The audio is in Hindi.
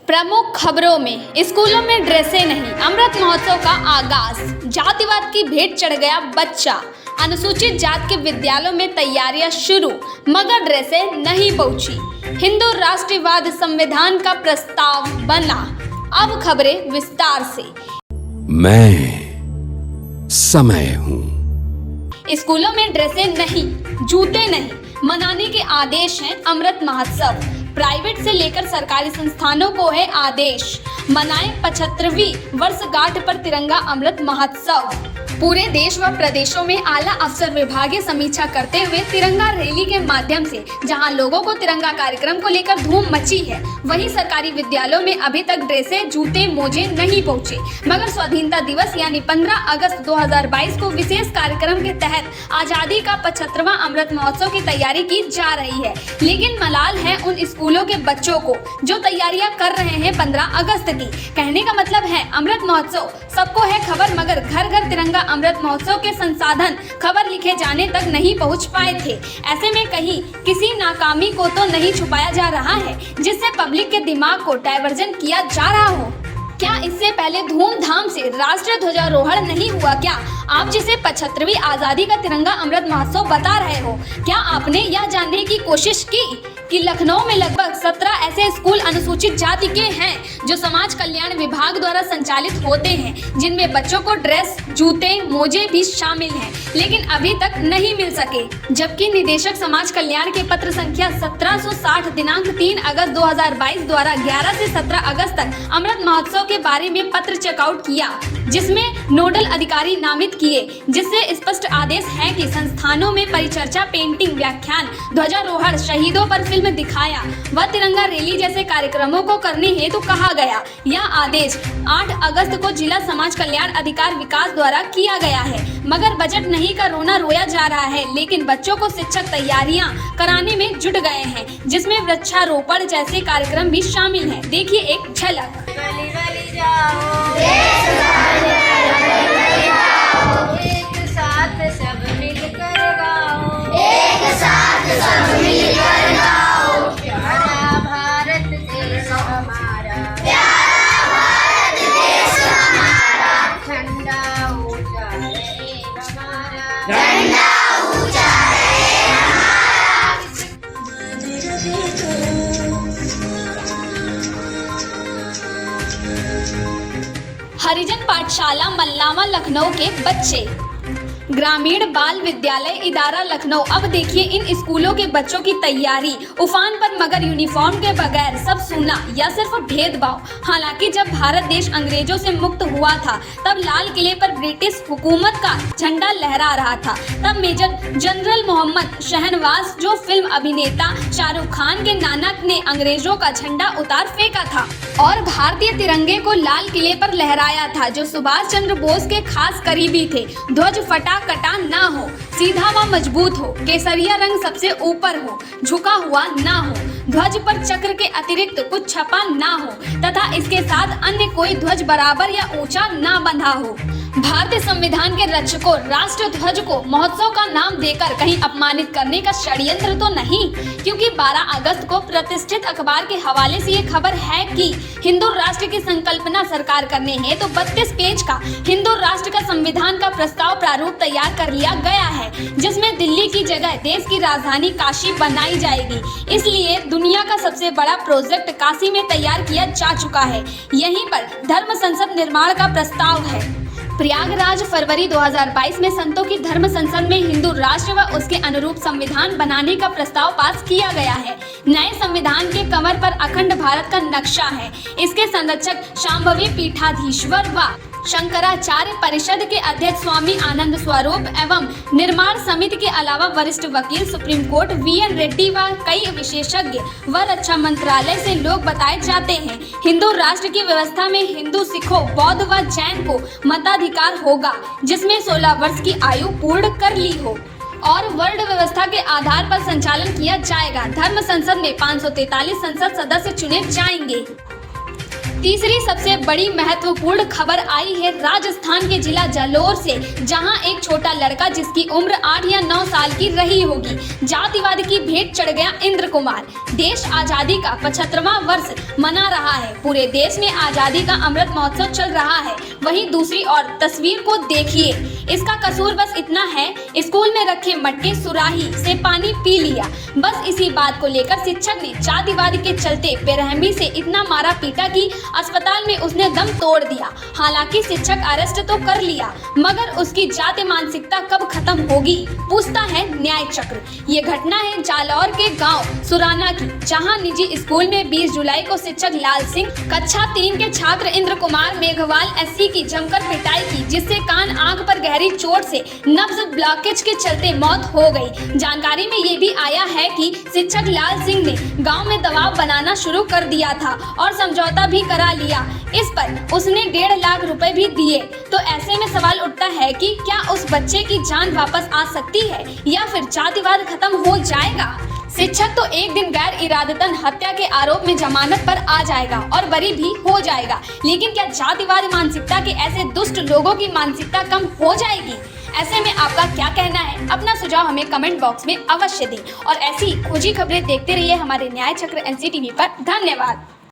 प्रमुख खबरों में स्कूलों में ड्रेसें नहीं, अमृत महोत्सव का आगाज, जातिवाद की भेंट चढ़ गया बच्चा, अनुसूचित जात के विद्यालयों में तैयारियां शुरू मगर ड्रेसें नहीं पहुंची, हिंदू राष्ट्रवाद संविधान का प्रस्ताव बना। अब खबरें विस्तार से। मैं समय हूँ। स्कूलों में ड्रेसें नहीं, जूते नहीं, मनाने के आदेश हैं अमृत महोत्सव। प्राइवेट से लेकर सरकारी संस्थानों को है आदेश, मनाएं 75वीं वर्षगांठ पर तिरंगा अमृत महोत्सव। पूरे देश व प्रदेशों में आला अफसर विभागीय समीक्षा करते हुए तिरंगा रैली के माध्यम से जहां लोगों को तिरंगा कार्यक्रम को लेकर धूम मची है, वहीं सरकारी विद्यालयों में अभी तक ड्रेसें, जूते, मोजे नहीं पहुंचे। मगर स्वाधीनता दिवस यानी 15 अगस्त 2022 को विशेष कार्यक्रम के तहत आजादी का 75वां अमृत महोत्सव की तैयारी की जा रही है। लेकिन मलाल है उन स्कूलों के बच्चों को जो तैयारियां कर रहे हैं 15 अगस्त की। कहने का मतलब है अमृत महोत्सव सबको है खबर, मगर घर घर तिरंगा अमृत महोत्सव के संसाधन खबर लिखे जाने तक नहीं पहुंच पाए थे। ऐसे में कहीं किसी नाकामी को तो नहीं छुपाया जा रहा है जिससे पब्लिक के दिमाग को डायवर्जन किया जा रहा हो। क्या इससे पहले धूमधाम से राष्ट्रीय ध्वजारोहण नहीं हुआ? क्या आप जिसे 75वीं आजादी का तिरंगा अमृत महोत्सव बता रहे हो, क्या आपने यह जानने की कोशिश की कि लखनऊ में लगभग 17 ऐसे स्कूल अनुसूचित जाति के हैं जो समाज कल्याण विभाग द्वारा संचालित होते हैं, जिनमें बच्चों को ड्रेस, जूते, मोजे भी शामिल हैं, लेकिन अभी तक नहीं मिल सके। जबकि निदेशक समाज कल्याण के पत्र संख्या 1760 दिनांक 3 अगस्त 2022 द्वारा 11 से 17 अगस्त तक अमृत महोत्सव के बारे में पत्र चेकआउट किया, जिसमें नोडल अधिकारी नामित किए, जिससे स्पष्ट आदेश है कि संस्थानों में परिचर्चा, पेंटिंग, व्याख्यान, ध्वजारोहण, शहीदों पर फिल्म दिखाया व तिरंगा रैली जैसे कार्यक्रमों को करने हेतु कहा गया। यह आदेश 8 अगस्त को जिला समाज कल्याण अधिकार विकास द्वारा किया गया है। मगर बजट नहीं का रोना रोया जा रहा है, लेकिन बच्चों को शिक्षक तैयारियां कराने में जुट गए हैं, जिसमें वृक्षारोपण जैसे कार्यक्रम भी शामिल हैं। देखिए एक झलक। एक साथ सब मिलकर गाओ, एक साथ सब मिलकर गाओ, प्यारा भारत देश हमारा, प्यारा भारत देश हमारा, झंडा ऊंचा रहे हमारा, झंडा ऊंचा रहे हमारा। हरिजन पाठशाला मल्लावा लखनऊ के बच्चे। ग्रामीण बाल विद्यालय इदारा लखनऊ। अब देखिए इन स्कूलों के बच्चों की तैयारी उफान पर, मगर यूनिफॉर्म के बगैर सब सूना या सिर्फ भेदभाव। हालांकि जब भारत देश अंग्रेजों से मुक्त हुआ था तब लाल किले पर ब्रिटिश हुकूमत का झंडा लहरा रहा था। तब मेजर जनरल मोहम्मद शहनवाज जो फिल्म अभिनेता शाहरुख खान के नाना ने अंग्रेजों का झंडा उतार फेंका था और भारतीय तिरंगे को लाल किले पर लहराया था, जो सुभाष चंद्र बोस के खास करीबी थे। ध्वज फटा कटा ना हो, सीधा व मजबूत हो, केसरिया रंग सबसे ऊपर हो, झुका हुआ ना हो, ध्वज पर चक्र के अतिरिक्त कुछ छपा ना हो तथा इसके साथ अन्य कोई ध्वज बराबर या ऊंचा ना बंधा हो। भारतीय संविधान के रक्षकों राष्ट्र ध्वज को महोत्सव का नाम देकर कहीं अपमानित करने का षड्यंत्र तो नहीं, क्योंकि 12 अगस्त को प्रतिष्ठित अखबार के हवाले से ये खबर है कि हिंदू राष्ट्र की संकल्पना साकार करने हैं तो 32 पेज का हिंदू राष्ट्र का संविधान का प्रस्ताव प्रारूप तैयार कर लिया गया है, जिसमें दिल्ली की जगह देश की राजधानी काशी बनाई जाएगी। इसलिए दुनिया का सबसे बड़ा प्रोजेक्ट काशी में तैयार किया जा चुका है। यहीं पर धर्म संसद निर्माण का प्रस्ताव है। प्रयागराज फरवरी 2022 में संतों की धर्म संसद में हिंदू राष्ट्र व उसके अनुरूप संविधान बनाने का प्रस्ताव पास किया गया है। नए संविधान के कमर पर अखंड भारत का नक्शा है। इसके संरक्षक शांभवी पीठाधीश्वर व शंकराचार्य परिषद के अध्यक्ष स्वामी आनंद स्वरूप एवं निर्माण समिति के अलावा वरिष्ठ वकील सुप्रीम कोर्ट VN रेड्डी व कई विशेषज्ञ व रक्षा मंत्रालय से लोग बताए जाते हैं। हिंदू राष्ट्र की व्यवस्था में हिंदू, सिखों, बौद्ध व जैन को मताधिकार होगा, जिसमें 16 वर्ष की आयु पूर्ण कर ली हो और वर्ड व्यवस्था के आधार पर संचालन किया जाएगा। धर्म संसद में 543 संसद सदस्य चुने जाएंगे। तीसरी सबसे बड़ी महत्वपूर्ण खबर आई है राजस्थान के जिला जालौर से, जहां एक छोटा लड़का जिसकी उम्र 8 या 9 साल की रही होगी, जातिवाद की भेंट चढ़ गया। इंद्र कुमार देश आजादी का 75वां वर्ष मना रहा है। पूरे देश में आजादी का अमृत महोत्सव चल रहा है। वहीं दूसरी ओर तस्वीर को देखिए, इसका कसूर बस इतना है, स्कूल में रखे मटके सुराही से पानी पी लिया। बस इसी बात को लेकर शिक्षक ने जातिवाद के चलते बेरहमी से इतना मारा पीटा कि अस्पताल में उसने दम तोड़ दिया। हालांकि शिक्षक अरेस्ट तो कर लिया, मगर उसकी जाति मानसिकता कब खत्म होगी, पूछता है न्याय चक्र। ये घटना है जालौर के गांव सुराना की, जहां निजी स्कूल में 20 जुलाई को शिक्षक लाल सिंह कक्षा 3 के छात्र इंद्र कुमार मेघवाल एससी की जमकर पिटाई की, जिससे कान आंख पर गहरी चोट से नब्ज ब्लॉकेज के चलते मौत हो गई। जानकारी में ये भी आया है कि शिक्षक लाल सिंह ने गांव में दबाव बनाना शुरू कर दिया था और समझौता भी करा लिया। इस पर उसने 1.5 लाख रुपए भी दिए। तो ऐसे में सवाल उठता है कि क्या उस बच्चे की जान वापस आ सकती है या फिर जातिवाद खत्म हो जाएगा। शिक्षक तो एक दिन गैर इरादतन हत्या के आरोप में जमानत पर आ जाएगा और बरी भी हो जाएगा, लेकिन क्या जातिवाद मानसिकता के ऐसे दुष्ट लोगों की मानसिकता कम हो जाएगी? ऐसे में आपका क्या कहना है? अपना सुझाव हमें कमेंट बॉक्स में अवश्य दें और ऐसी खोजी खबरें देखते रहिए हमारे न्याय चक्र NC TV पर। धन्यवाद।